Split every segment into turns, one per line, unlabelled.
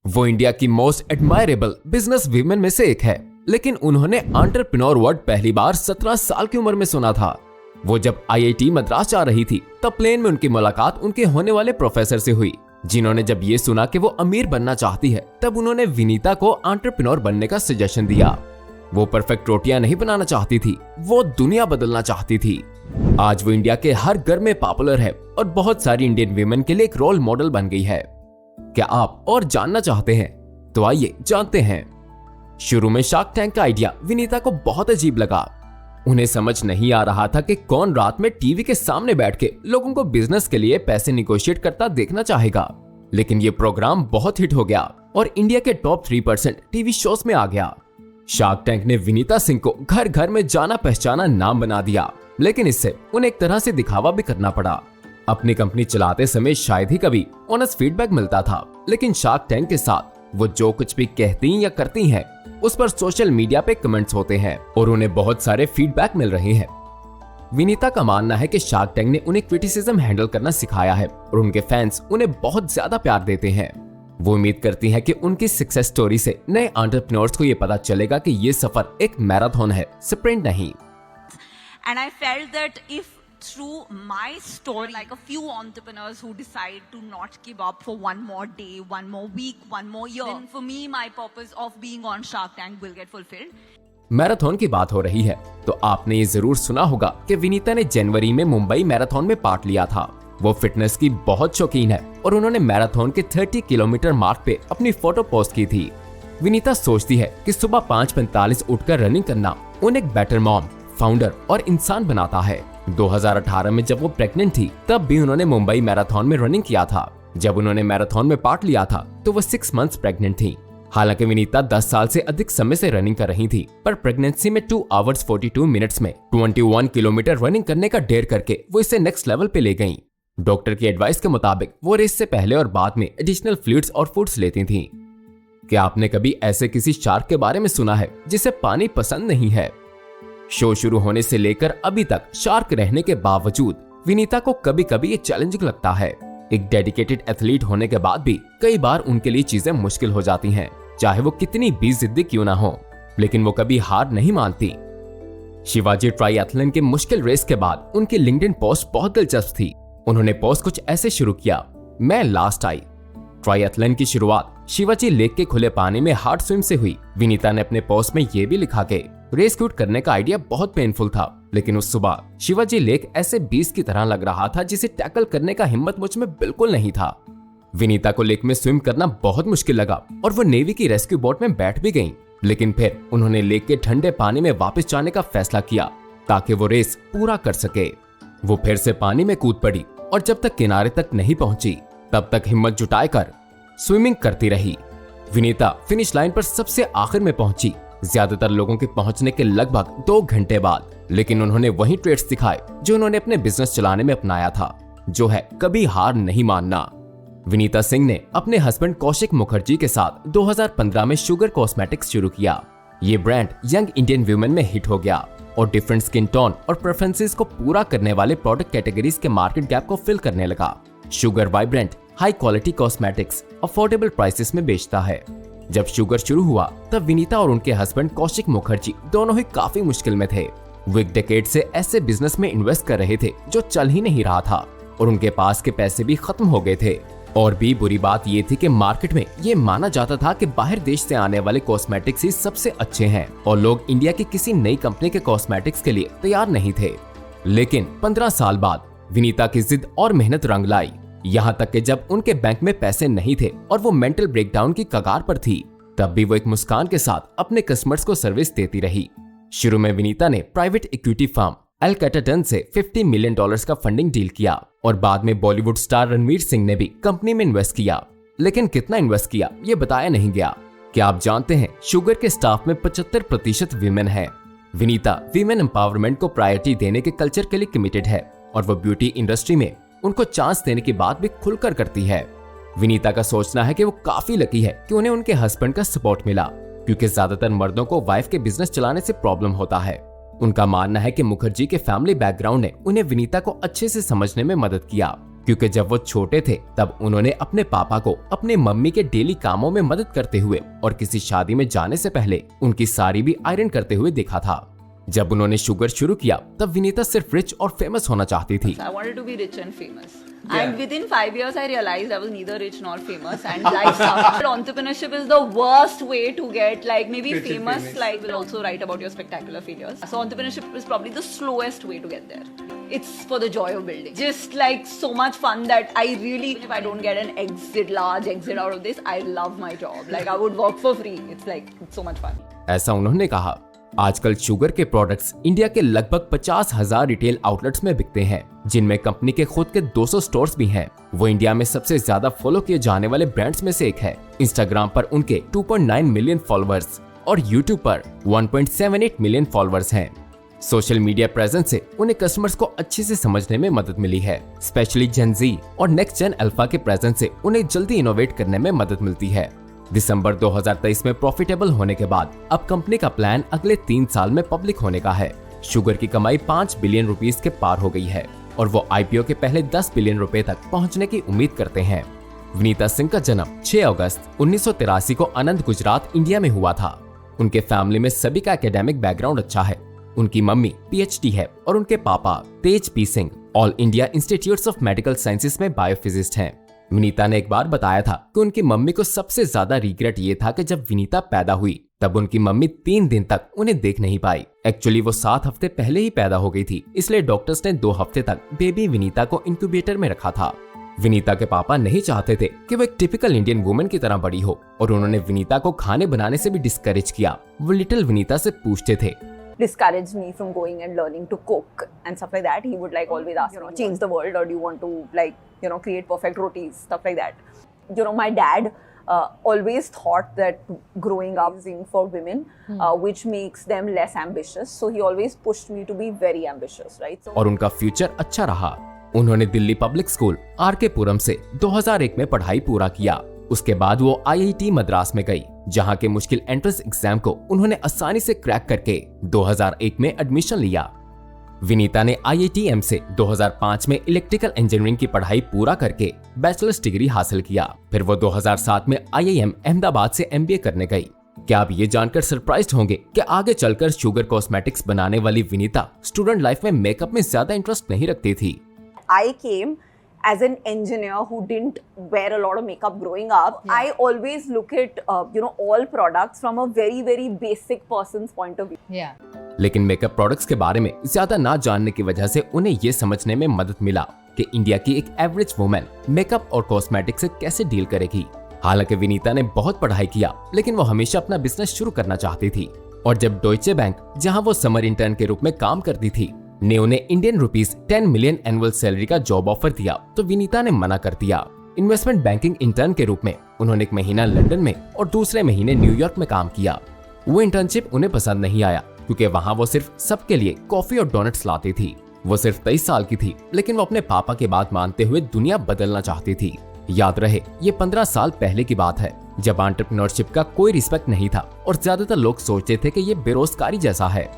वो इंडिया की most admirable business women में से एक है, लेकिन उन्होंने एंटरप्रेन्योर वर्ड पहली बार 17 साल की उम्र में सुना था। वो जब IIT मद्रास जा रही थी तब प्लेन में उनकी मुलाकात उनके होने वाले प्रोफेसर से हुई, जिन्होंने जब ये सुना कि वो अमीर बनना चाहती है तब उन्होंने विनीता को एंटरप्रेन्योर बनने का सजेशन दिया। वो परफेक्ट रोटियां नहीं बनाना चाहती थी, वो दुनिया बदलना चाहती थी। आज वो इंडिया के हर घर में पॉपुलर है और बहुत सारी इंडियन वीमेन के लिए एक रोल मॉडल बन गई है। क्या आप और जानना चाहते हैं? तो आइए जानते हैं। शुरू में शार्क टैंक का आइडिया विनीता को बहुत अजीब लगा। उन्हें समझ नहीं आ रहा था कि कौन रात में टीवी के सामने बैठ के लोगों को बिजनेस के लिए पैसे निगोशिएट करता देखना चाहेगा। लेकिन ये प्रोग्राम बहुत हिट हो गया और इंडिया के टॉप 3% टीवी शोज में आ गया। शार्क टैंक ने विनीता सिंह को घर घर में जाना पहचाना नाम बना दिया, लेकिन इससे उन्हें एक तरह से दिखावा भी करना पड़ा। अपनी कंपनी चलाते समय शायद ही कभी ऑनेस्ट फीडबैक मिलता था, लेकिन शार्क टैंक के साथ वो जो कुछ भी कहती या करती हैं, उस पर सोशल मीडिया पे कमेंट्स होते हैं और उन्हें बहुत सारे फीडबैक मिल रहे हैं। विनीता का मानना है कि शार्क टैंक ने उन्हें क्रिटिसिज्म हैंडल करना सिखाया है और उनके फैंस उन्हें बहुत ज्यादा प्यार देते हैं। वो उम्मीद करती है कि उनकी सक्सेस स्टोरी से नए एंटरप्रेन्योर्स को ये पता चलेगा कि ये सफर एक मैराथन है, स्प्रिंट नहीं।
And I felt that if through my story, like a few entrepreneurs who decide to not give up for one more day, one more week, one more year, then for me, my purpose of being on Shark Tank will get fulfilled.
Marathon की बात हो रही है तो आपने ये जरूर सुना होगा कि विनीता ने जनवरी में मुंबई मैराथन में पार्ट लिया था। वो फिटनेस की बहुत शौकीन है और उन्होंने मैराथन के 30 किलोमीटर मार्क पे अपनी फोटो पोस्ट की थी। विनीता सोचती है कि सुबह 5:45 उठकर रनिंग करना उन्हें एक बेटर मॉम, फाउंडर और इंसान बनाता है। 2018 में जब वो प्रेग्नेंट थी तब भी उन्होंने मुंबई मैराथन में रनिंग किया था। जब उन्होंने मैराथन में पार्ट लिया था तो वो 6 मंथ्स प्रेग्नेंट थी। हालांकि विनीता 10 साल से अधिक समय से रनिंग कर रही थी, पर प्रेगनेंसी में 2 आवर्स 42 मिनट्स में 21 किलोमीटर रनिंग करने का डेयर करके वो इसे नेक्स्ट लेवल पे ले गईं। डॉक्टर की एडवाइस के मुताबिक वो रेस से पहले और बाद में एडिशनल फ्लूइड्स और फूड्स लेती थी। क्या आपने कभी ऐसे किसी शार्क के बारे में सुना है जिसे पानी पसंद नहीं है? शो शुरू होने से लेकर अभी तक शार्क रहने के बावजूद विनीता को कभी कभी ये चैलेंजिंग लगता है। एक डेडिकेटेड एथलीट होने के बाद भी कई बार उनके लिए चीजें मुश्किल हो जाती हैं, चाहे वो कितनी भी जिद्दी क्यों ना हो, लेकिन वो कभी हार नहीं मानती। शिवाजी ट्रायथलन के मुश्किल रेस के बाद उनकी लिंक्डइन पोस्ट बहुत दिलचस्प थी। उन्होंने पोस्ट कुछ ऐसे शुरू किया, मैं लास्ट आई। ट्रायथलन की शुरुआत शिवाजी लेक के खुले पानी में हार्ड स्विम से हुई। विनीता ने अपने पोस्ट में ये भी लिखा कि रेस क्विट करने का आइडिया बहुत पेनफुल था, लेकिन उस सुबह शिवाजी लेक ऐसे बीस्ट की तरह लग रहा था जिसे टैकल करने का हिम्मत मुझ में बिल्कुल नहीं था। विनीता को लेक में स्विम करना बहुत मुश्किल लगा और वो नेवी की रेस्क्यू बोट में बैठ भी गईं, लेकिन फिर उन्होंने लेक के ठंडे पानी में वापस जाने का फैसला किया ताकि वो रेस पूरा कर सके। वो फिर से पानी में कूद पड़ी और जब तक किनारे तक नहीं पहुंची तब तक हिम्मत जुटाए कर स्विमिंग करती रही। विनीता फिनिश लाइन पर सबसे आखिर में पहुंची, ज्यादातर लोगों के पहुंचने के लगभग 2 घंटे बाद, लेकिन उन्होंने वही ट्रेड्स दिखाए जो उन्होंने अपने बिजनेस चलाने में अपनाया था, जो है कभी हार नहीं मानना। विनीता सिंह ने अपने हस्बैंड कौशिक मुखर्जी के साथ 2015 में शुगर कॉस्मेटिक्स शुरू किया। ये ब्रांड यंग इंडियन वुमेन में हिट हो गया और डिफरेंट स्किन टोन और प्रेफरेंसेस को पूरा करने वाले प्रोडक्ट कैटेगरीज के मार्केट गैप को फिल करने लगा। Sugar vibrant high quality cosmetics affordable prices में बेचता है। जब शुगर शुरू हुआ तब विनीता और उनके हस्बैंड कौशिक मुखर्जी दोनों ही काफी मुश्किल में थे। वो एक डेकेड से ऐसे बिजनेस में इन्वेस्ट कर रहे थे जो चल ही नहीं रहा था और उनके पास के पैसे भी खत्म हो गए थे। और भी बुरी बात ये थी कि मार्केट में ये माना जाता था कि बाहर देश से आने वाले कॉस्मेटिक्स ही सबसे अच्छे हैं और लोग इंडिया की किसी नई कंपनी के कॉस्मेटिक्स के लिए तैयार नहीं थे। लेकिन 15 साल बाद विनीता की जिद और मेहनत रंग लाई, यहाँ तक कि जब उनके बैंक में पैसे नहीं थे और वो मेंटल ब्रेकडाउन की कगार पर थी, तब भी वो एक मुस्कान के साथ अपने कस्टमर्स को सर्विस देती रही। शुरू में विनीता ने प्राइवेट इक्विटी फर्म एल्केटाटन से $50 मिलियन का फंडिंग डील किया और बाद में बॉलीवुड स्टार रणवीर सिंह ने भी कंपनी में इन्वेस्ट किया, लेकिन कितना इन्वेस्ट किया ये बताया नहीं गया। क्या आप जानते हैं शुगर के स्टाफ में 75% वीमेन है। विनीता वीमेन एम्पावरमेंट को प्रायोरिटी देने के कल्चर के लिए कमिटेड है और वो ब्यूटी इंडस्ट्री में उनको चांस देने की बात भी खुलकर करती है। विनीता का सोचना है कि वो काफी लकी है कि उन्हें उनके हस्बैंड का सपोर्ट मिला, क्योंकि ज्यादातर मर्दों को वाइफ के बिजनेस चलाने से प्रॉब्लम होता है। उनका मानना है कि मुखर्जी के फैमिली बैकग्राउंड ने उन्हें विनीता को अच्छे से समझने में मदद किया, क्योंकि जब वो छोटे थे तब उन्होंने अपने पापा को अपने मम्मी के डेली कामों में मदद करते हुए और किसी शादी में जाने से पहले उनकी साड़ी भी आयरन करते हुए देखा था। जब उन्होंने शुगर शुरू किया तब विनीता सिर्फ रिच और फेमस होना चाहती थी।
I wanted to be rich and famous. And within 5 years, I realized I was neither rich nor famous, and life sucked. Entrepreneurship is the worst way to get, like, maybe famous. Like, will also write about your spectacular failures. So entrepreneurship is probably the slowest way to get there. It's for the joy of building. Just like so much fun that I really, if I don't get an large exit out of this, I love my job. Like, I would work for free. It's so much fun.
ऐसा उन्होंने कहा। आजकल sugar के products India के लगभग 50,000 retail outlets में बिकते हैं, जिनमें कंपनी के खुद के 200 स्टोर्स भी हैं। वो इंडिया में सबसे ज्यादा फॉलो किए जाने वाले ब्रांड्स में से एक है। इंस्टाग्राम पर उनके 2.9 मिलियन फॉलोअर्स और यूट्यूब पर 1.78 मिलियन फॉलोअर्स हैं। सोशल मीडिया प्रेजेंस से उन्हें कस्टमर्स को अच्छे से समझने में मदद मिली है। स्पेशली जेन जी और नेक्स्ट जेन अल्फा के प्रेजेंस से उन्हें जल्दी इनोवेट करने में मदद मिलती है। दिसंबर 2023 में प्रॉफिटेबल होने के बाद अब कंपनी का प्लान अगले 3 साल में पब्लिक होने का है। शुगर की कमाई 5 बिलियन रुपीस के पार हो गई है और वो आईपीओ के पहले 10 बिलियन रुपए तक पहुंचने की उम्मीद करते हैं। विनीता सिंह का जन्म 6 अगस्त 1983 को अनंत, गुजरात, इंडिया में हुआ था। उनके फैमिली में सभी का एकेडमिक बैकग्राउंड अच्छा है। उनकी मम्मी पीएचडी है और उनके पापा Tej P Singh All India Institute of Medical Sciences में बायोफिजिस्ट हैं। विनीता ने एक बार बताया था कि उनकी मम्मी को सबसे ज्यादा रिग्रेट ये था कि जब विनीता पैदा हुई तब उनकी मम्मी 3 दिन तक उन्हें देख नहीं पाई। एक्चुअली वो 7 हफ्ते पहले ही पैदा हो गई थी, इसलिए डॉक्टर्स ने 2 हफ्ते तक बेबी विनीता को इंक्यूबेटर में रखा था। विनीता के पापा नहीं चाहते थे कि वो एक टिपिकल इंडियन वुमेन की तरह बड़ी हो और उन्होंने विनीता को खाने बनाने से भी डिस्करेज किया। वो लिटिल विनीता से पूछते थे,
discouraged me from going and learning to cook and stuff like that. He would like always ask, change the world, or do you want to create perfect rotis, stuff like that. My dad always thought that growing up being for women, which makes them less ambitious. So he always pushed me to be very ambitious, right? So,
और उनका future अच्छा रहा। उन्होंने Delhi public school R K पुरम से 2001 में पढ़ाई पूरा किया। उसके बाद वो आईआईटी मद्रास में गई, जहां के मुश्किल एंट्रेंस एग्जाम को उन्होंने आसानी से क्रैक करके 2001 में एडमिशन लिया। विनीता ने आईआईटीएम से 2005 में इलेक्ट्रिकल इंजीनियरिंग की पढ़ाई पूरा करके बैचलर्स डिग्री हासिल किया। फिर वो 2007 में आईआईएम अहमदाबाद से एमबीए करने गई। क्या आप ये जानकर सरप्राइज्ड होंगे कि आगे चलकर शुगर कॉस्मेटिक्स बनाने वाली विनीता स्टूडेंट लाइफ में मेकअप में ज्यादा इंटरेस्ट नहीं रखती थी।
I came as an engineer who didn't wear a lot of makeup growing up. I always look at all products from a very very basic person's point of view.
लेकिन makeup products के बारे में ज्यादा ना जानने की वजह से उन्हें ये समझने में मदद मिला कि इंडिया की एक एवरेज वुमेन मेकअप और कॉस्मेटिक्स से कैसे डील करेगी। हालांकि विनीता ने बहुत पढ़ाई किया, लेकिन वो हमेशा अपना बिजनेस शुरू करना चाहती थी। और जब डॉइचे बैंक, जहां वो समर इंटर्न के रूप में काम करती थी, ने उन्हें Indian rupees 10 million annual salary का जॉब ऑफर दिया तो विनीता ने मना कर दिया। इन्वेस्टमेंट बैंकिंग इंटर्न के रूप में उन्होंने 1 महीना लंदन में और दूसरे महीने न्यूयॉर्क में काम किया। वो इंटर्नशिप उन्हें पसंद नहीं आया क्योंकि वहां वो सिर्फ सबके लिए कॉफी और डोनट्स लाती थी। वो सिर्फ 23 साल की थी, लेकिन वो अपने पापा की बात मानते हुए दुनिया बदलना चाहती थी। याद रहे, ये 15 साल पहले की बात है, जब एंटरप्रेन्योरशिप का कोई रिस्पेक्ट नहीं था और ज्यादातर लोग सोचते थे कि ये बेरोजगारी जैसा है।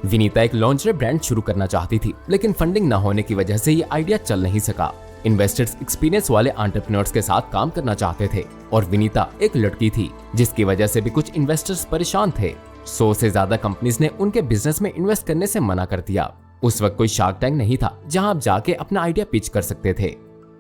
विनीता एक लॉन्जरी ब्रांड शुरू करना चाहती थी, लेकिन फंडिंग न होने की वजह से ये आइडिया चल नहीं सका। इन्वेस्टर्स एक्सपीरियंस वाले एंटरप्रेन्योर्स के साथ काम करना चाहते थे और विनीता एक लड़की थी, जिसकी वजह से भी कुछ इन्वेस्टर्स परेशान थे। 100 से ज्यादा कंपनीज ने उनके बिजनेस में इन्वेस्ट करने से मना कर दिया। उस वक्त कोई शार्क टैंक नहीं था जहां आप जाके अपना आइडिया पिच कर सकते थे।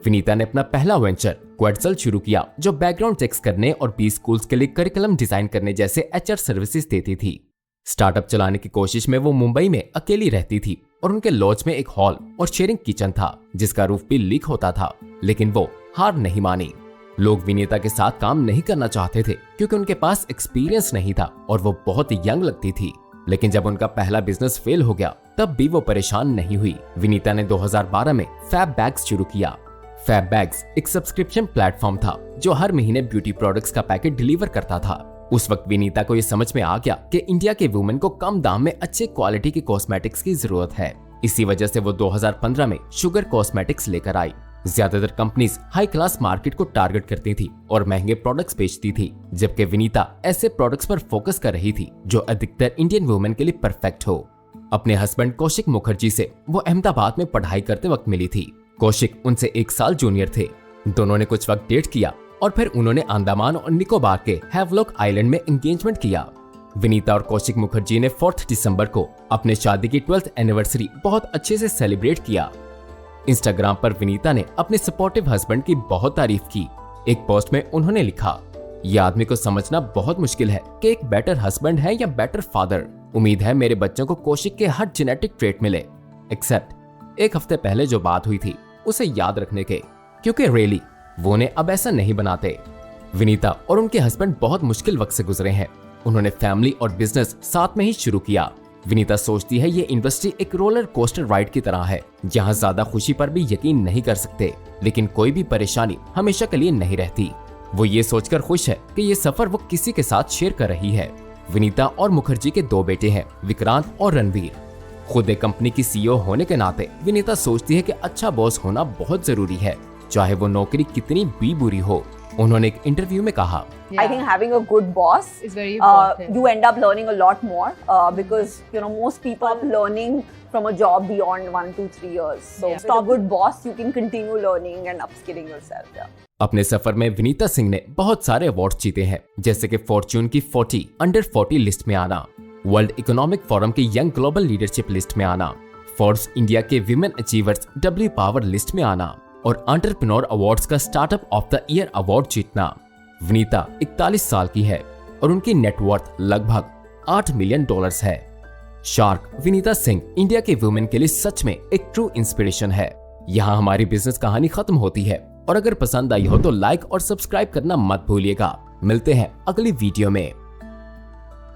विनीता ने अपना पहला वेंचर क्वेडसल शुरू किया, जो बैकग्राउंड चेक्स करने और बी स्कूल्स के लिए करिकुलम डिजाइन करने जैसे एचआर सर्विसेज देती थी। स्टार्टअप चलाने की कोशिश में वो मुंबई में अकेली रहती थी और उनके लॉज में एक हॉल और शेयरिंग किचन था, जिसका रूफ भी लीक होता था, लेकिन वो हार नहीं मानी। लोग विनीता के साथ काम नहीं करना चाहते थे क्योंकि उनके पास एक्सपीरियंस नहीं था और वो बहुत यंग लगती थी। लेकिन जब उनका पहला बिजनेस फेल हो गया, तब भी वो परेशान नहीं हुई। विनीता ने 2012 में फैब बैग्स शुरू किया। फैब बैग्स एक सब्सक्रिप्शन प्लेटफॉर्म था जो हर महीने ब्यूटी प्रोडक्ट्स का पैकेट डिलीवर करता था। उस वक्त विनीता को ये समझ में आ गया कि इंडिया के वुमेन को कम दाम में अच्छे क्वालिटी की कॉस्मेटिक्स की जरूरत है। इसी वजह से वो 2015 में शुगर कॉस्मेटिक्स लेकर आई। ज्यादातर कंपनीज हाई क्लास मार्केट को टारगेट करती थी और महंगे प्रोडक्ट्स बेचती थी, जबकि विनीता ऐसे प्रोडक्ट्स पर फोकस कर रही थी जो अधिकतर इंडियन वुमेन के लिए परफेक्ट हो। अपने हस्बैंड कौशिक मुखर्जी से वो अहमदाबाद में पढ़ाई करते वक्त मिली थी। कौशिक उनसे 1 साल जूनियर थे। दोनों ने कुछ वक्त डेट किया और फिर उन्होंने अंडमान और निकोबार के हैवलॉक आइलैंड में एंगेजमेंट किया। विनीता और कौशिक मुखर्जी ने 4 दिसंबर को अपने शादी की 12th एनिवर्सरी बहुत अच्छे से सेलिब्रेट किया। इंस्टाग्राम पर विनीता ने अपने सपोर्टिव हस्बैंड की बहुत तारीफ की। एक पोस्ट में उन्होंने लिखा, यह आदमी को समझना बहुत मुश्किल है कि एक बेटर हस्बैंड है या बेटर फादर। उम्मीद है मेरे बच्चों को कौशिक के हर जेनेटिक ट्रेट मिले, एक्सेप्ट 1 हफ्ते पहले जो बात हुई थी उसे याद रखने के, क्योंकि रियली वो उन्हें अब ऐसा नहीं बनाते। विनीता और उनके हस्बैंड बहुत मुश्किल वक्त से गुजरे हैं। उन्होंने फैमिली और बिजनेस साथ में ही शुरू किया। विनीता सोचती है ये इंडस्ट्री एक रोलर कोस्टर राइड की तरह है, जहां ज्यादा खुशी पर भी यकीन नहीं कर सकते, लेकिन कोई भी परेशानी हमेशा के लिए नहीं रहती। वो ये सोचकर खुश है कि ये सफर वो किसी के साथ शेयर कर रही है। विनीता और मुखर्जी के 2 बेटे हैं, विक्रांत और रणवीर। खुद एक कंपनी की CEO होने के नाते विनीता सोचती है कि अच्छा बॉस होना बहुत जरूरी है, चाहे वो नौकरी कितनी भी बुरी हो। उन्होंने एक इंटरव्यू में कहा,
I think having a good boss
is very important.
you end up learning a lot more because most people are learning from a job beyond 1 to 3 years. So with a good boss, you can continue learning and upskilling yourself. Yeah.
अपने सफर में विनीता सिंह ने बहुत सारे award जीते हैं, जैसे कि Fortune की 40 अंडर 40 लिस्ट में आना, वर्ल्ड इकोनॉमिक फोरम की यंग ग्लोबल लीडरशिप लिस्ट में आना, फोर्ब्स इंडिया के women achievers W power list में आना और एंटरप्रेन्योर अवार्ड्स का startup of the year award जीतना। विनीता 41 साल की है और उनकी नेटवर्थ लगभग $8 मिलियन है। शार्क विनीता सिंह इंडिया के वुमेन के लिए सच में एक ट्रू इंस्पिरेशन है। यहाँ हमारी बिजनेस कहानी खत्म होती है और अगर पसंद आई हो तो लाइक और सब्सक्राइब करना मत भूलिएगा। मिलते हैं अगली वीडियो में।